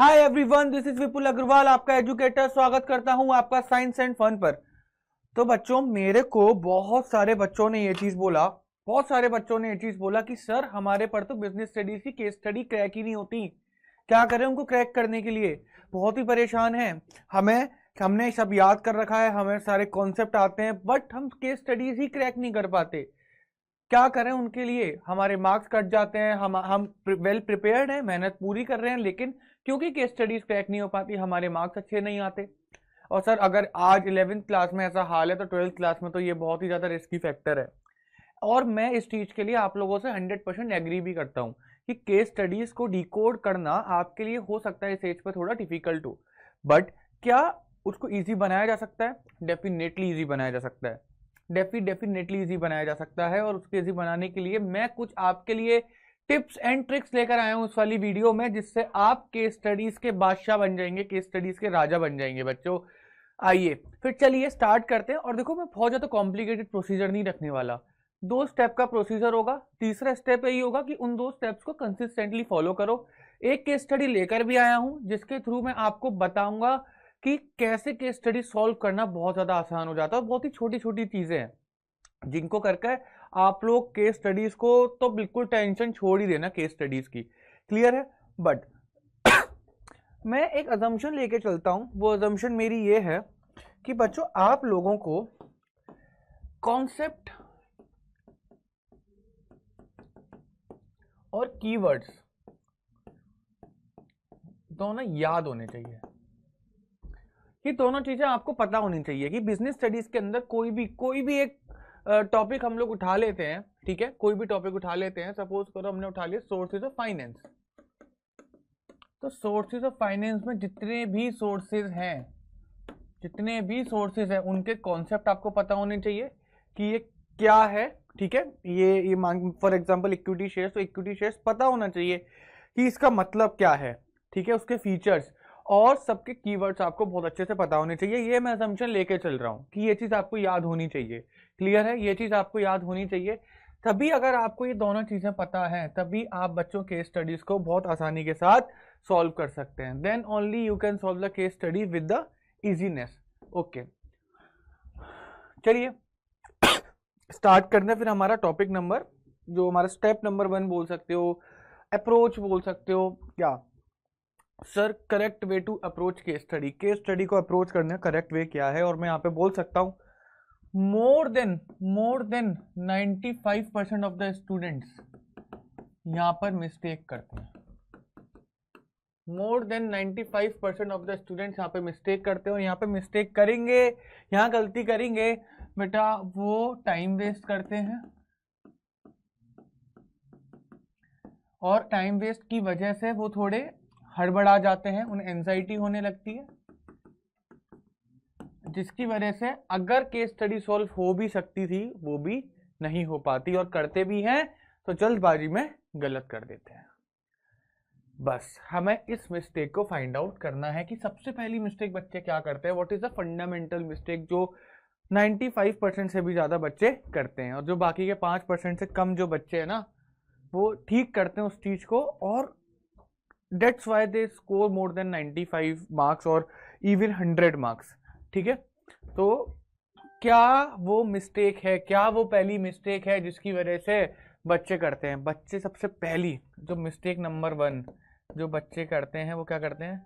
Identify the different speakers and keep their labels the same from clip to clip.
Speaker 1: Hi everyone, this is विपुल अग्रवाल, आपका educator. स्वागत करता हूं आपका साइंस एंड फन पर। तो बच्चों, मेरे को बहुत सारे बच्चों ने ये चीज बोला कि सर हमारे पर तो बिजनेस स्टडीज की केस स्टडी क्रैक ही नहीं होती। क्या करें उनको क्रैक करने के लिए? बहुत ही परेशान है। हमने सब याद कर रखा है, हमें सारे कॉन्सेप्ट आते हैं, बट हम केस स्टडीज ही क्रैक नहीं कर पाते। क्या करें उनके लिए? हमारे मार्क्स कट जाते हैं। हम वेल प्रिपेयर्ड हैं, मेहनत पूरी कर रहे हैं, लेकिन क्योंकि केस स्टडीज क्रैक नहीं हो पाती, हमारे मार्क्स अच्छे नहीं आते। और सर अगर आज 11th क्लास में ऐसा हाल है तो 12th क्लास में तो ये बहुत ही ज्यादा रिस्की फैक्टर है। और मैं इस चीज के लिए आप लोगों से 100% एग्री भी करता हूँ कि केस स्टडीज को डिकोड करना आपके लिए हो सकता है इस एज पर थोड़ा डिफिकल्ट हो, बट क्या उसको इजी बनाया जा सकता है? डेफिनेटली इजी बनाया जा सकता है। डेफिनेटली इजी बनाया जा सकता है। और उसके इजी बनाने के लिए मैं कुछ आपके लिए टिप्स एंड ट्रिक्स लेकर आया हूं इस वाली वीडियो में, जिससे आप केस स्टडीज के बादशाह बन जाएंगे, केस स्टडीज के राजा बन जाएंगे बच्चों। आइए फिर चलिए स्टार्ट करते हैं। और देखो, मैं बहुत ज्यादा कॉम्प्लिकेटेड प्रोसीजर नहीं रखने वाला। 2 स्टेप का प्रोसीजर होगा। तीसरा स्टेप यही होगा कि उन 2 स्टेप्स को कंसिस्टेंटली फॉलो करो। एक केस स्टडी लेकर भी आया हूं जिसके थ्रू मैं आपको बताऊंगा कि कैसे केस स्टडी सॉल्व करना बहुत ज्यादा आसान हो जाता है। बहुत ही छोटी छोटी चीजें हैं जिनको करके आप लोग केस स्टडीज को तो बिल्कुल टेंशन छोड़ ही देना केस स्टडीज की। क्लियर है? बट मैं एक अजम्पशन लेके चलता हूं। वो अजम्पशन मेरी ये है कि बच्चों, आप लोगों को कॉन्सेप्ट और कीवर्ड्स दोनों याद होने चाहिए। ये दोनों चीजें आपको पता होनी चाहिए कि बिजनेस स्टडीज के अंदर कोई भी एक टॉपिक हम लोग उठा लेते हैं। ठीक है, कोई भी टॉपिक उठा लेते हैं। सपोज करो हमने उठा लिया सोर्सेज ऑफ फाइनेंस। तो सोर्सेज ऑफ फाइनेंस में जितने भी सोर्सेज हैं उनके कॉन्सेप्ट आपको पता होने चाहिए कि ये क्या है। ठीक है, ये मांग फॉर एग्जांपल इक्विटी शेयर्स, तो इक्विटी शेयर्स पता होना चाहिए कि इसका मतलब क्या है। ठीक है, उसके फीचर्स और सबके कीवर्ड्स आपको बहुत अच्छे से पता होने चाहिए। ये मैं असम्पशन लेके चल रहा हूँ कि ये चीज आपको याद होनी चाहिए। क्लियर है? ये चीज आपको याद होनी चाहिए। तभी अगर आपको ये दोनों चीजें पता है, तभी आप बच्चों केस स्टडीज को बहुत आसानी के साथ सॉल्व कर सकते हैं। Then only you can solve the case study with the easiness. Okay, चलिए स्टार्ट करते हैं। फिर हमारा टॉपिक नंबर, जो हमारा स्टेप नंबर 1 बोल सकते हो, अप्रोच बोल सकते हो। क्या sir correct way to approach case study को अप्रोच करने का करेक्ट वे क्या है? और मैं यहाँ पे बोल सकता हूँ more than 95% of the students यहाँ पर मिस्टेक करते हैं। More than 95% of the students यहाँ पे मिस्टेक करते हैं। और यहाँ पे मिस्टेक करेंगे, यहाँ गलती करेंगे बेटा, वो टाइम वेस्ट करते हैं। और टाइम वेस्ट की वजह से वो थोड़े हड़बड़ा जाते हैं, उन्हें एंजाइटी होने लगती है, जिसकी वजह से अगर केस स्टडी सॉल्व हो भी सकती थी वो भी नहीं हो पाती। और करते भी हैं तो जल्दबाजी में गलत कर देते हैं। बस हमें इस मिस्टेक को फाइंड आउट करना है कि सबसे पहली मिस्टेक बच्चे क्या करते हैं। What is the fundamental mistake जो 95% से भी ज्यादा बच्चे करते हैं, और जो बाकी के 5% से कम जो बच्चे हैं ना, वो ठीक करते हैं उस चीज को। और that's why they score more than 95 marks और इवन 100 मार्क्स। ठीक है, तो क्या वो मिस्टेक है, क्या वो पहली मिस्टेक है जिसकी वजह से बच्चे करते हैं? बच्चे सबसे पहली जो मिस्टेक नंबर 1 जो बच्चे करते हैं वो क्या करते हैं?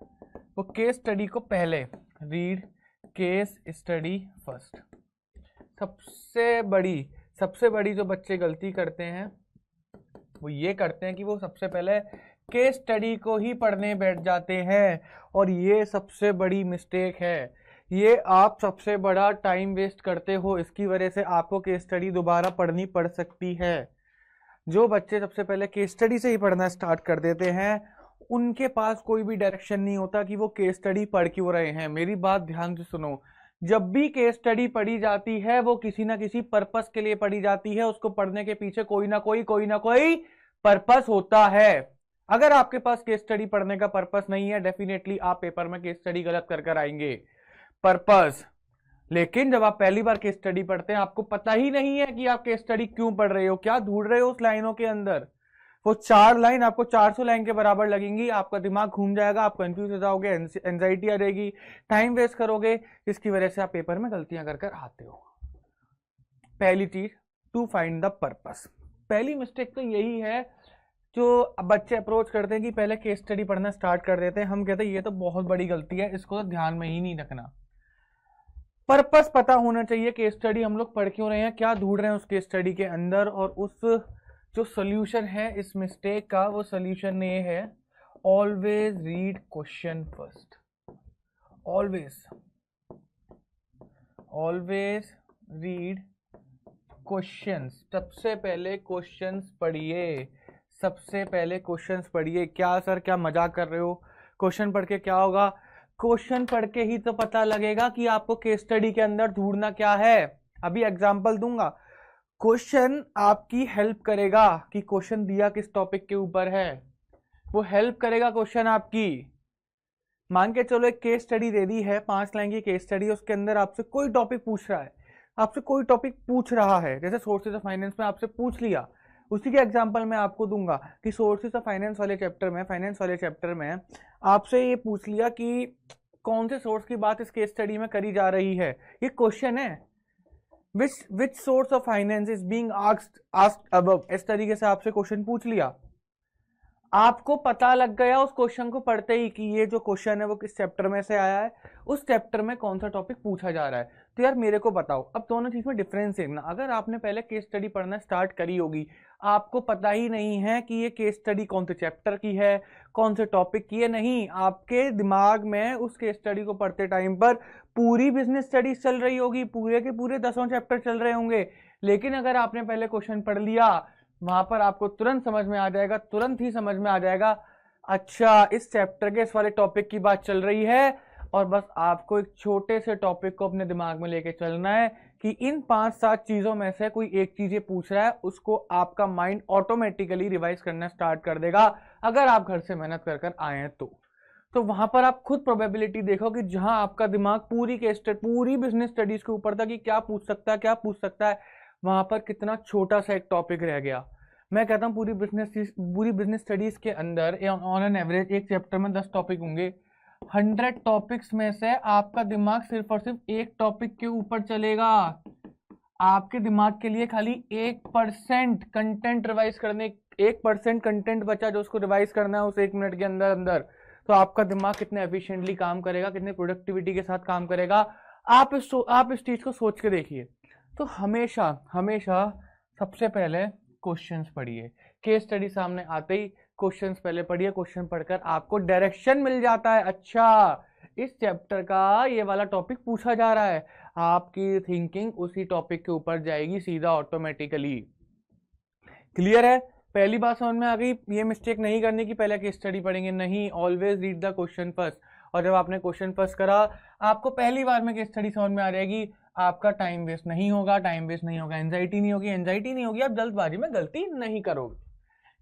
Speaker 1: वो केस स्टडी को पहले रीड केस स्टडी फर्स्ट। सबसे बड़ी जो बच्चे गलती करते हैं वो ये करते हैं कि वो सबसे पहले केस स्टडी को ही पढ़ने बैठ जाते हैं। और ये सबसे बड़ी मिस्टेक है। ये आप सबसे बड़ा टाइम वेस्ट करते हो। इसकी वजह से आपको केस स्टडी दोबारा पढ़नी पड़ सकती है। जो बच्चे सबसे पहले केस स्टडी से ही पढ़ना स्टार्ट कर देते हैं, उनके पास कोई भी डायरेक्शन नहीं होता कि वो केस स्टडी पढ़ क्यों रहे हैं। मेरी बात ध्यान से सुनो, जब भी केस स्टडी पढ़ी जाती है वो किसी ना किसी पर्पस के लिए पढ़ी जाती है। उसको पढ़ने के पीछे कोई ना कोई पर्पस होता है। अगर आपके पास केस स्टडी पढ़ने का पर्पस नहीं है, डेफिनेटली आप पेपर में केस स्टडी गलत कर आएंगे। पर्पस। लेकिन जब आप पहली बार केस स्टडी पढ़ते हैं, आपको पता ही नहीं है कि आप केस स्टडी क्यों पढ़ रहे हो, क्या ढूंढ रहे हो उस लाइनों के अंदर, वो 4 लाइन आपको 400 लाइन के बराबर लगेंगी, आपका दिमाग घूम जाएगा, आप कंफ्यूज हो जाओगे, एंजाइटी आ रहेगी, टाइम वेस्ट करोगे, जिसकी वजह से आप पेपर में गलतियां कर कर आते हो। पहली चीज, टू फाइंड द पर्पस। पहली मिस्टेक तो यही है जो बच्चे अप्रोच करते हैं कि पहले केस स्टडी पढ़ना स्टार्ट कर देते हैं। हम कहते हैं ये तो बहुत बड़ी गलती है, इसको तो ध्यान में ही नहीं रखना। पर्पस पता होना चाहिए, केस स्टडी हम लोग पढ़ क्यों रहे हैं, क्या ढूंढ रहे हैं उस केस स्टडी के अंदर, और उस जो सोल्यूशन है इस मिस्टेक का, वो सोल्यूशन ये है, always read question first. Always read questions. सबसे पहले क्वेश्चंस पढ़िए, सबसे पहले क्वेश्चंस पढ़िए। क्या सर, क्या मजाक कर रहे हो? क्वेश्चन पढ़ के क्या होगा? क्वेश्चन पढ़ के ही तो पता लगेगा कि आपको केस स्टडी के अंदर ढूंढना क्या है। अभी एग्जांपल दूंगा। क्वेश्चन आपकी हेल्प करेगा कि क्वेश्चन दिया किस टॉपिक के ऊपर है, वो हेल्प करेगा क्वेश्चन आपकी। मान के चलो एक केस स्टडी दे दी है, 5 लाइन की केस स्टडी, उसके अंदर आपसे कोई टॉपिक पूछ रहा है, जैसे सोर्सेज ऑफ फाइनेंस में आपसे पूछ लिया, उसी के एग्जांपल मैं आपको दूंगा कि सोर्सेज ऑफ फाइनेंस वाले चैप्टर में आपसे ये पूछ लिया कि कौन से सोर्स की बात इस केस स्टडी में करी जा रही है। ये क्वेश्चन है, which source of finance is being asked above. इस तरीके से आपसे क्वेश्चन पूछ लिया, आपको पता लग गया उस क्वेश्चन को पढ़ते ही कि ये जो क्वेश्चन है वो किस चैप्टर में से आया है, उस चैप्टर में कौन सा टॉपिक पूछा जा रहा है। तो यार मेरे को बताओ, अब दोनों चीज में डिफरेंस देखना। अगर आपने पहले केस स्टडी पढ़ना स्टार्ट करी होगी, आपको पता ही नहीं है कि ये केस स्टडी कौन से चैप्टर की है, कौन से टॉपिक की है, नहीं, आपके दिमाग में उस केस स्टडी को पढ़ते टाइम पर पूरी बिजनेस स्टडीज चल रही होगी, पूरे के पूरे 10 चैप्टर चल रहे होंगे। लेकिन अगर आपने पहले क्वेश्चन पढ़ लिया, वहां पर आपको तुरंत समझ में आ जाएगा, तुरंत ही समझ में आ जाएगा, अच्छा इस चैप्टर के इस वाले टॉपिक की बात चल रही है, और बस आपको एक छोटे से टॉपिक को अपने दिमाग में लेके चलना है कि इन 5-7 चीजों में से कोई एक चीज ये पूछ रहा है, उसको आपका माइंड ऑटोमेटिकली रिवाइज करना स्टार्ट कर देगा, अगर आप घर से मेहनत कर कर आए हैं तो वहां पर आप खुद प्रोबेबिलिटी देखो कि जहां आपका दिमाग पूरी बिजनेस स्टडीज के ऊपर था कि क्या पूछ सकता है, वहां पर कितना छोटा सा एक टॉपिक रह गया। मैं कहता हूं पूरी बिजनेस स्टडीज के अंदर ऑन एन एवरेज एक चैप्टर में 10 टॉपिक होंगे। 100 टॉपिक्स में से आपका दिमाग सिर्फ और सिर्फ एक टॉपिक के ऊपर चलेगा। आपके दिमाग के लिए खाली 1% कंटेंट रिवाइज करने, 1% कंटेंट बचा जो उसको रिवाइज करना है उस 1 मिनट के अंदर अंदर। तो आपका दिमाग कितने एफिशिएंटली काम करेगा, कितने प्रोडक्टिविटी के साथ काम करेगा, आप इस चीज को सोच के देखिए। तो हमेशा सबसे पहले क्वेश्चंस पढ़िए। केस स्टडी सामने आते ही क्वेश्चंस पहले पढ़िए। क्वेश्चन पढ़कर आपको डायरेक्शन मिल जाता है, अच्छा इस चैप्टर का ये वाला टॉपिक पूछा जा रहा है, आपकी थिंकिंग उसी टॉपिक के ऊपर जाएगी सीधा ऑटोमेटिकली। क्लियर है? पहली बात समझ में आ गई। ये मिस्टेक नहीं करने की पहले केस स्टडी पढ़ेंगे, नहीं, always read the question first. और जब आपने क्वेश्चन फर्स्ट करा, आपको पहली बार में केस स्टडी समझ में आ जाएगी, आपका टाइम वेस्ट नहीं होगा, एंजाइटी नहीं होगी, आप जल्दबाजी में गलती नहीं करोगे।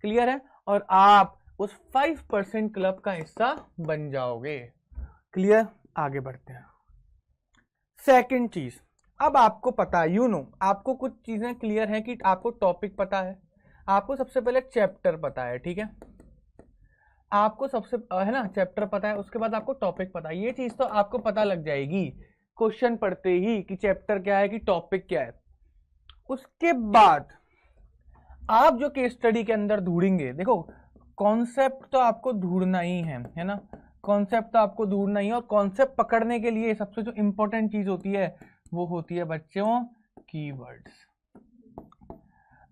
Speaker 1: क्लियर है? और आप उस 5% क्लब का हिस्सा बन जाओगे। क्लियर? आगे बढ़ते हैं। सेकंड चीज, अब आपको पता है, आपको कुछ चीजें क्लियर है कि आपको टॉपिक पता है, आपको सबसे पहले चैप्टर पता है, ठीक है, आपको सबसे है ना चैप्टर पता है, उसके बाद आपको टॉपिक पता है। ये चीज तो आपको पता लग जाएगी क्वेश्चन पढ़ते ही कि चैप्टर क्या है, कि टॉपिक क्या है। उसके बाद आप जो केस स्टडी के अंदर ढूंढेंगे, देखो कॉन्सेप्ट तो आपको ढूंढना ही है ना, कॉन्सेप्ट तो आपको ढूंढना ही है। और कॉन्सेप्ट पकड़ने के लिए सबसे जो इंपॉर्टेंट चीज होती है वो होती है बच्चों कीवर्ड्स।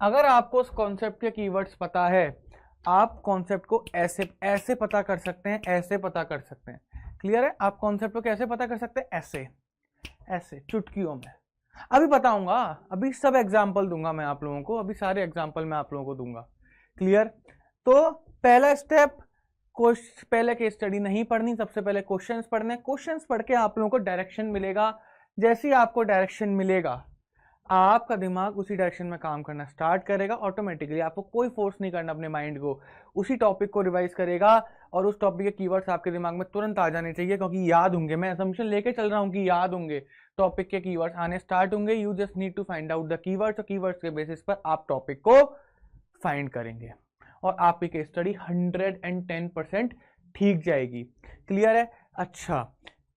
Speaker 1: अगर आपको उस कॉन्सेप्ट के कीवर्ड्स पता है, आप कॉन्सेप्ट को ऐसे पता कर सकते हैं, ऐसे पता कर सकते हैं। क्लियर है? आप कॉन्सेप्ट को कैसे पता कर सकते हैं? ऐसे चुटकियों में। अभी बताऊंगा, अभी सब एग्जाम्पल दूंगा मैं आप लोगों को, अभी सारे एग्जाम्पल मैं आप लोगों को दूंगा। क्लियर? तो पहला स्टेप, पहले केस स्टडी नहीं पढ़नी, सबसे पहले क्वेश्चंस पढ़ने। क्वेश्चंस पढ़ के आप लोगों को डायरेक्शन मिलेगा। जैसे ही आपको डायरेक्शन मिलेगा, आपका दिमाग उसी डायरेक्शन में काम करना स्टार्ट करेगा ऑटोमेटिकली। आपको कोई फोर्स नहीं करना अपने माइंड को, उसी टॉपिक को रिवाइज करेगा और उस टॉपिक के कीवर्ड्स आपके दिमाग में तुरंत आ जाने चाहिए, क्योंकि याद होंगे। मैं असम्पशन लेके चल रहा हूँ कि याद होंगे, टॉपिक के कीवर्ड्स आने स्टार्ट होंगे। You just need to find out the keywords, और कीवर्ड्स के बेसिस पर आप टॉपिक को फाइंड करेंगे। और आपकी केस स्टडी 110% ठीक जाएगी। क्लियर है? अच्छा,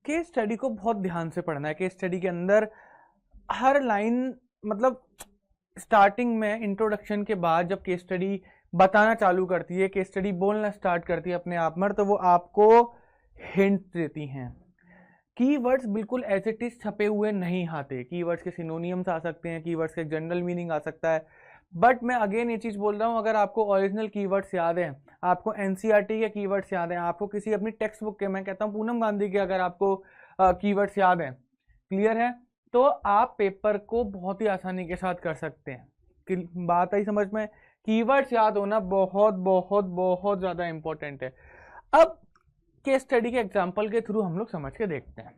Speaker 1: केस स्टडी को बहुत ध्यान से पढ़ना है। केस स्टडी के अंदर हर लाइन, मतलब स्टार्टिंग में इंट्रोडक्शन के बाद जब केस स्टडी बताना चालू करती है, केस स्टडी बोलना स्टार्ट करती है अपने आप में, तो वो आपको हिंट देती हैं। कीवर्ड्स बिल्कुल एज इट इज छपे हुए नहीं आते। कीवर्ड्स के सिनोनियम्स आ सकते हैं, कीवर्ड्स के जनरल मीनिंग आ सकता है, बट मैं अगेन ये चीज बोल रहा हूँ, अगर आपको ओरिजिनल कीवर्ड्स याद हैं, आपको एनसीईआरटी के कीवर्ड्स याद हैं, आपको किसी अपनी टेक्स्ट बुक के, मैं कहता हूँ पूनम गांधी के, अगर आपको कीवर्ड्स याद हैं, क्लियर है, तो आप पेपर को बहुत ही आसानी के साथ कर सकते हैं। बात आई समझ में? कीवर्ड्स याद होना बहुत बहुत बहुत ज्यादा इंपॉर्टेंट है। अब केस स्टडी के एग्जांपल के थ्रू हम लोग समझ के देखते हैं।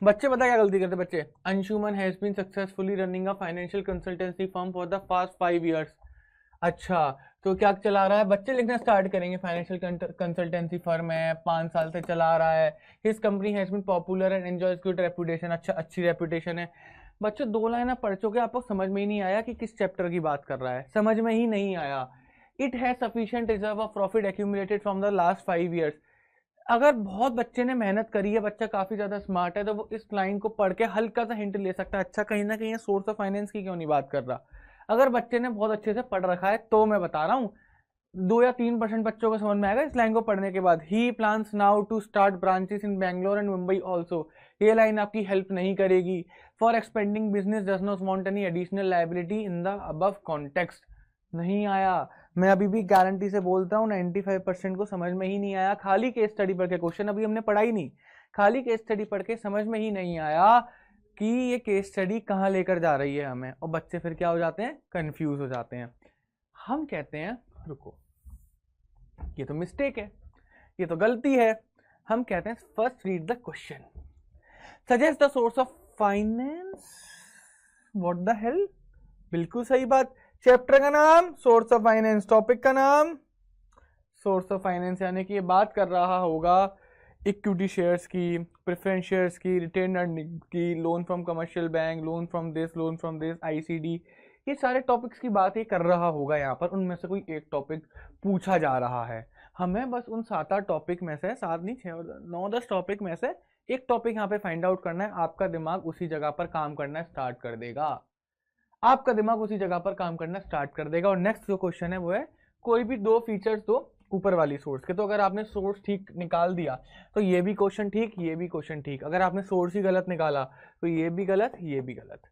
Speaker 1: बच्चे पता क्या गलती करते? बच्चे, Anshuman has been successfully running a financial consultancy firm for the past 5 years। अच्छा, तो क्या चला रहा है? बच्चे लिखना स्टार्ट करेंगे, फाइनेंशियल कंसल्टेंसी फर्म है, 5 साल से चला रहा है, his company has been popular and enjoys good reputation. अच्छा, अच्छी रेपुटेशन है। बच्चों 2 लाइन पढ़ चुके, आपको समझ में ही नहीं आया कि किस चैप्टर की बात कर रहा है, समझ में ही नहीं आया। It has sufficient reserve of profit accumulated from the last 5 years। अगर बहुत बच्चे ने मेहनत करी है, बच्चा काफी ज्यादा स्मार्ट है, तो वो इस लाइन को पढ़ के हल्का सा हिंट ले सकता है, अच्छा कहीं ना कहीं सोर्स ऑफ फाइनेंस की क्यों नहीं बात कर रहा। अगर बच्चे ने बहुत अच्छे से पढ़ रखा है तो मैं बता रहा हूँ 2 या 3% बच्चों को समझ में आएगा इस लाइन को पढ़ने के बाद। He plans now to start branches in Bangalore and Mumbai also. ये लाइन आपकी हेल्प नहीं करेगी। For expanding business does not want any additional liability in the above context. नहीं आया। मैं अभी भी गारंटी से बोलता हूँ 95% को समझ में ही नहीं आया। खाली केस स्टडी पढ़ के, क्वेश्चन अभी हमने पढ़ा ही नहीं, खाली केस स्टडी पढ़ के समझ में ही नहीं आया कि ये केस स्टडी कहाँ लेकर जा रही है हमें, और बच्चे फिर क्या हो जाते हैं? कंफ्यूज हो जाते हैं। हम कहते हैं रुको, ये तो मिस्टेक है, ये तो गलती है। हम कहते हैं first read the question, suggest the source of finance. What the hell, बिल्कुल सही बात। चैप्टर का नाम सोर्स ऑफ फाइनेंस, टॉपिक का नाम सोर्स ऑफ फाइनेंस, यानी कि ये बात कर रहा होगा इक्विटी शेयर्स की, प्रेफरेंस शेयर्स की, रिटेन अर्निंग की, loan from commercial bank, loan from this, ICD, ये सारे टॉपिक्स की बात ये कर रहा होगा यहाँ पर। उनमें से कोई एक टॉपिक पूछा जा रहा है, हमें बस उन 7-8 टॉपिक में से, 7 नहीं 6 9-10 टॉपिक में से एक टॉपिक यहाँ पे फाइंड आउट करना है। आपका दिमाग उसी जगह पर काम करना स्टार्ट कर देगा, आपका दिमाग उसी जगह पर काम करना स्टार्ट कर देगा। और नेक्स्ट जो क्वेश्चन है वो है कोई भी 2 फीचर्स दो ऊपर वाली सोर्स के। तो अगर आपने सोर्स ठीक निकाल दिया तो ये भी क्वेश्चन ठीक, ये भी क्वेश्चन ठीक। अगर आपने सोर्स ही गलत निकाला तो ये भी गलत, ये भी गलत।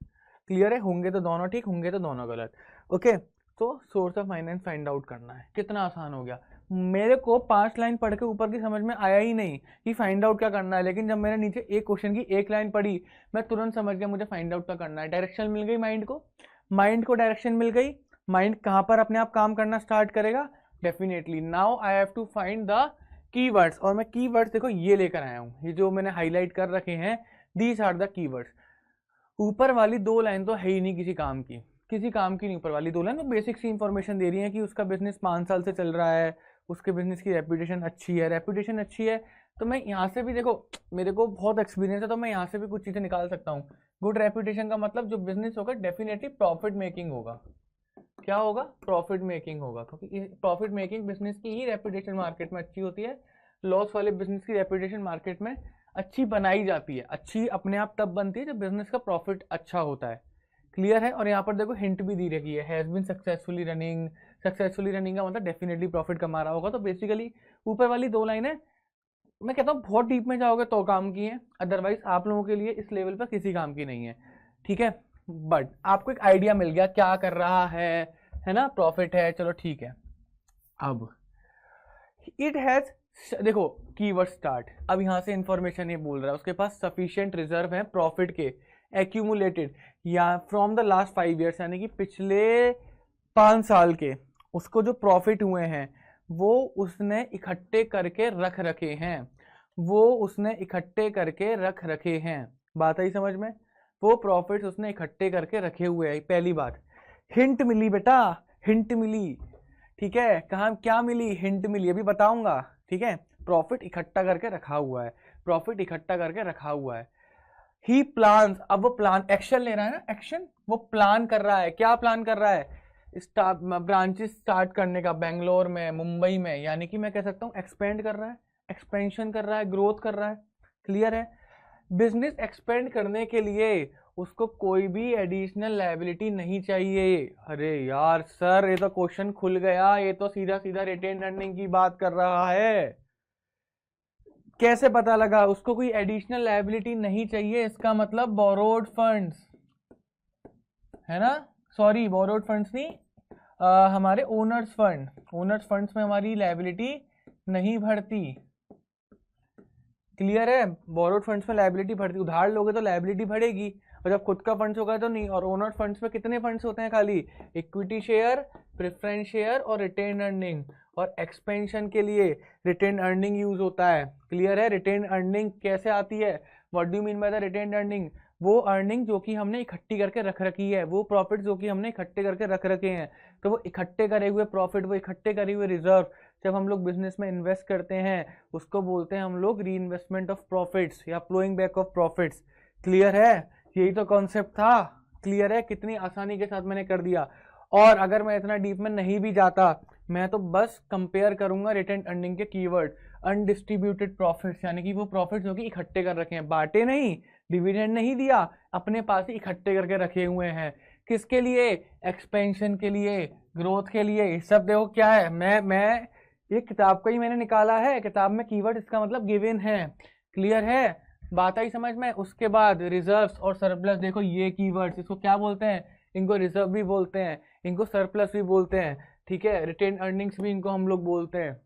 Speaker 1: क्लियर है? होंगे तो दोनों ठीक, होंगे तो दोनों गलत। ओके, तो source of finance find out करना है। कितना आसान हो गया। मेरे को 5 लाइन पढ़ के ऊपर की समझ में आया ही नहीं कि फाइंड आउट क्या करना है, लेकिन जब मैंने नीचे एक क्वेश्चन की 1 लाइन पढ़ी, मैं तुरंत समझ गया मुझे फाइंड आउट क्या करना है। डायरेक्शन मिल गई माइंड को, माइंड को डायरेक्शन मिल गई। माइंड कहाँ पर अपने आप काम करना स्टार्ट करेगा? Definitely now I have to find the keywords. और मैं कीवर्ड्स देखो ये लेकर आया हूँ, ये जो मैंने हाईलाइट कर रखे हैं, दीज आर द कीवर्ड्स। ऊपर वाली 2 लाइन तो है ही नहीं किसी काम की, किसी काम की नहीं। ऊपर वाली 2 लाइन तो बेसिक सी इंफॉर्मेशन दे रही है कि उसका बिजनेस 5 साल से चल रहा है, उसके बिजनेस की रेपुटेशन अच्छी है। रेपुटेशन अच्छी है तो मैं यहाँ से भी, देखो मेरे को बहुत एक्सपीरियंस है तो मैं यहाँ से भी कुछ चीज़ें निकाल सकता हूँ। गुड रेपुटेशन का मतलब जो बिजनेस होगा डेफिनेटली प्रॉफिट मेकिंग होगा। क्या होगा? प्रॉफिट मेकिंग होगा, क्योंकि प्रॉफिट मेकिंग बिजनेस की ही रेपुटेशन मार्केट में अच्छी होती है। लॉस वाले बिजनेस की रेपुटेशन मार्केट में अच्छी बनाई जाती है। अच्छी अपने आप तब बनती है जब बिजनेस का प्रॉफिट अच्छा होता है। क्लियर है? और यहाँ पर देखो हिंट भी दी रखी है, has been successfully running. Successfully running का मतलब डेफिनेटली प्रॉफिट कमा रहा होगा। तो बेसिकली ऊपर वाली 2 लाइनें मैं कहता हूँ बहुत डीप में जाओगे तो काम की है, अदरवाइज आप लोगों के लिए इस लेवल पर किसी काम की नहीं है। ठीक है, बट आपको एक आइडिया मिल गया क्या कर रहा है ना? प्रॉफिट है, चलो ठीक है। अब इट हैज, देखो कीवर्ड स्टार्ट, अब यहां से इंफॉर्मेशन ये बोल रहा है उसके पास सफिशिएंट रिजर्व है प्रॉफिट के, एक्यूमुलेटेड या फ्रॉम द लास्ट 5 years, यानी कि पिछले 5 साल के उसको जो प्रॉफिट हुए हैं वो उसने इकट्ठे करके रख रखे हैं, वो उसने इकट्ठे करके रख रखे हैं। बात आई समझ में? वो प्रॉफिट्स उसने इकट्ठे करके रखे हुए हैं। पहली बात, हिंट मिली बेटा, हिंट मिली। ठीक है, कहाँ क्या मिली? हिंट मिली, अभी बताऊंगा। ठीक है, प्रॉफिट इकट्ठा करके रखा हुआ है, प्रॉफिट इकट्ठा करके रखा हुआ है। ही प्लान्स, अब वो प्लान एक्शन ले रहा है ना, एक्शन वो प्लान कर रहा है। क्या प्लान कर रहा है? ब्रांचेस स्टार्ट करने का बेंगलोर में, मुंबई में, यानी कि मैं कह सकता हूँ एक्सपेंड कर रहा है, एक्सपेंशन कर रहा है, ग्रोथ कर रहा है। क्लियर है? बिजनेस एक्सपेंड करने के लिए उसको कोई भी एडिशनल लायबिलिटी नहीं चाहिए। अरे यार सर, ये तो क्वेश्चन खुल गया, ये तो सीधा सीधा रिटेन अर्निंग की बात कर रहा है। कैसे पता लगा? उसको कोई एडिशनल लायबिलिटी नहीं चाहिए, इसका मतलब बोरोड फंड्स है ना, सॉरी बोरोड फंड्स नहीं, हमारे ओनर्स फंड्स में हमारी लायबिलिटी नहीं भरती। क्लियर है? बोरोड फंड्स में लायबिलिटी भरती, उधार लोगे तो लायबिलिटी बढ़ेगी, और जब खुद का फंड्स होगा तो नहीं। और ओनर फंड्स में कितने फंड्स होते हैं? खाली इक्विटी शेयर, प्रेफरेंस शेयर और रिटेन अर्निंग। और एक्सपेंशन के लिए रिटेन अर्निंग यूज होता है। क्लियर है? रिटेन अर्निंग कैसे आती है? What do you mean by the retained earning? वो अर्निंग जो कि हमने इकट्ठी करके रख रखी है, वो प्रॉफिट जो कि हमने इकट्ठे करके रख रखे हैं, तो वो इकट्ठे करे हुए प्रॉफिट, वो इकट्ठे करे हुए रिजर्व जब हम लोग बिजनेस में इन्वेस्ट करते हैं, उसको बोलते हैं हम लोग री इन्वेस्टमेंट ऑफ प्रॉफिट्स या flowing back of profits. Clear है? यही तो कॉन्सेप्ट था। क्लियर है? कितनी आसानी के साथ मैंने कर दिया। और अगर मैं इतना डीप में नहीं भी जाता, मैं तो बस कंपेयर करूंगा रिटेन अर्निंग के कीवर्ड, अनडिस्ट्रीब्यूटेड प्रॉफिट्स, यानी कि वो प्रॉफिट्स जो कि इकट्ठे कर रखे हैं, बांटे नहीं, डिविडेंड नहीं दिया, अपने पास ही इकट्ठे करके रखे हुए हैं। किसके लिए? एक्सपेंशन के लिए, ग्रोथ के लिए। ये सब देखो क्या है, मैं ये किताब का ही मैंने निकाला है, किताब में कीवर्ड इसका मतलब गिवन है। क्लियर है? बात आई समझ में? उसके बाद रिजर्व्स और सरप्लस, देखो ये कीवर्ड्स, इसको क्या बोलते हैं? इनको रिजर्व भी बोलते हैं, इनको सरप्लस भी बोलते हैं। ठीक है? रिटेन अर्निंग्स भी इनको हम लोग बोलते हैं।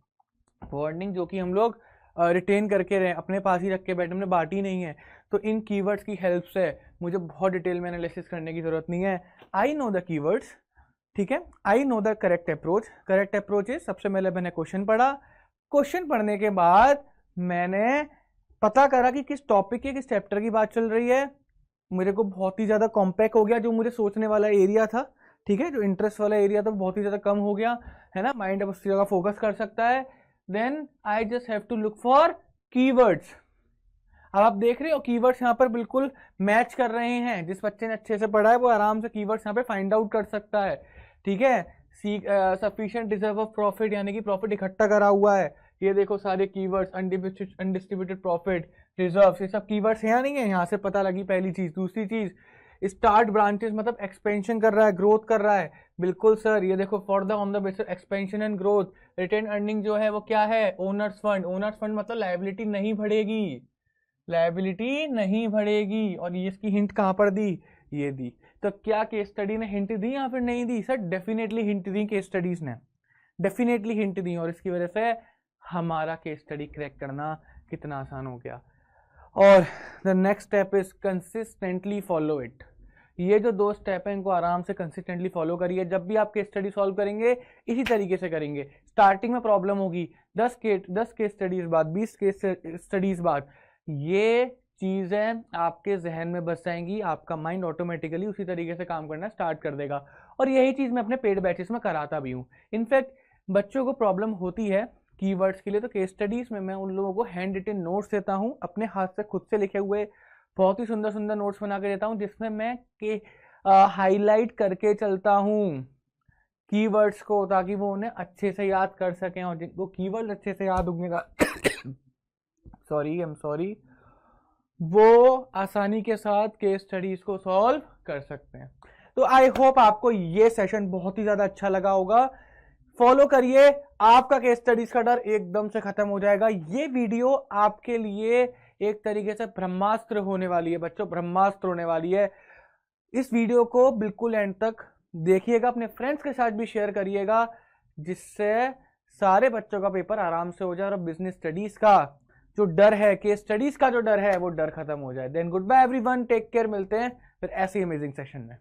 Speaker 1: वो अर्निंग जो कि हम लोग रिटेन करके रहे, अपने पास ही रख के बैठे, हमने बांटी नहीं है। तो इन कीवर्ड्स की हेल्प से मुझे बहुत डिटेल में एनालिसिस करने की जरूरत नहीं है। आई नो द कीवर्ड्स, ठीक है, I know the correct approach. Correct approach है, सबसे पहले मैंने क्वेश्चन पढ़ा, क्वेश्चन पढ़ने के बाद मैंने पता करा कि किस टॉपिक के, किस चैप्टर की बात चल रही है। मेरे को बहुत ही ज्यादा कॉम्पैक्ट हो गया जो मुझे सोचने वाला एरिया था। ठीक है? जो इंटरेस्ट वाला एरिया था बहुत ही ज्यादा कम हो गया, है ना, माइंड अब उस जगह फोकस कर सकता है। Then I just have to look for keywords. अब आप देख रहे हो कीवर्ड्स यहाँ पर बिल्कुल मैच कर रहे हैं। जिस बच्चे ने अच्छे से पढ़ा है वो आराम से कीवर्ड्स यहाँ पे फाइंड आउट कर सकता है। ठीक है? सफिशिएंट रिजर्व ऑफ प्रॉफिट, यानी कि प्रॉफिट इकट्ठा करा हुआ है। ये देखो सारे कीवर्ड्स, अनडिस्ट्रीब्यूटेड प्रॉफिट, रिजर्व, ये सब कीवर्ड्स यहाँ नहीं है, यहाँ से पता लगी पहली चीज। दूसरी चीज, स्टार्ट ब्रांचेस मतलब एक्सपेंशन कर रहा है, ग्रोथ कर रहा है। बिल्कुल सर, ये देखो for the on the basis expansion and growth. Retained earning जो है वो क्या है? Owners fund. ओनर्स फंड मतलब लायबिलिटी नहीं बढ़ेगी, लायबिलिटी नहीं बढ़ेगी। और ये इसकी हिंट कहाँ पर दी? ये दी। तो क्या केस स्टडी ने हिंट दी या फिर नहीं दी? सर डेफिनेटली हिंट दी, केस स्टडीज ने डेफिनेटली हिंट दी, और इसकी वजह से हमारा केस स्टडी क्रैक करना कितना आसान हो गया। और the next step is consistently follow it. ये जो दो स्टेप है इनको आराम से कंसिस्टेंटली फॉलो करिए। जब भी आप केस स्टडी सॉल्व करेंगे इसी तरीके से करेंगे। स्टार्टिंग में प्रॉब्लम होगी, 10 केस स्टडीज बाद, 20 केस स्टडीज बाद ये चीजें आपके जहन में बस जाएंगी, आपका माइंड ऑटोमेटिकली उसी तरीके से काम करना स्टार्ट कर देगा। और यही चीज मैं अपने पेड बैचेस में कराता भी हूँ। इनफैक्ट बच्चों को प्रॉब्लम होती है कीवर्ड्स के लिए, तो केस स्टडीज में मैं उन लोगों को हैंड रिटन नोट्स देता हूँ, अपने हाथ से खुद से लिखे हुए बहुत ही सुंदर सुंदर नोट्स बना के देता हूँ, जिसमें मैं हाईलाइट करके चलता हूँ कीवर्ड्स को, ताकि वो उन्हें अच्छे से याद कर सकें। और जिनको कीवर्ड अच्छे से याद होंगे सॉरी, वो आसानी के साथ केस स्टडीज को सॉल्व कर सकते हैं। तो आई होप आपको ये सेशन बहुत ही ज्यादा अच्छा लगा होगा। फॉलो करिए, आपका केस स्टडीज का डर एकदम से खत्म हो जाएगा। ये वीडियो आपके लिए एक तरीके से ब्रह्मास्त्र होने वाली है बच्चों, ब्रह्मास्त्र होने वाली है। इस वीडियो को बिल्कुल एंड तक देखिएगा, अपने फ्रेंड्स के साथ भी शेयर करिएगा, जिससे सारे बच्चों का पेपर आराम से हो जाए और बिजनेस स्टडीज का जो डर है, केस स्टडीज का जो डर है, वो डर खत्म हो जाए। Then goodbye everyone, take care, मिलते हैं फिर ऐसे अमेजिंग सेशन में।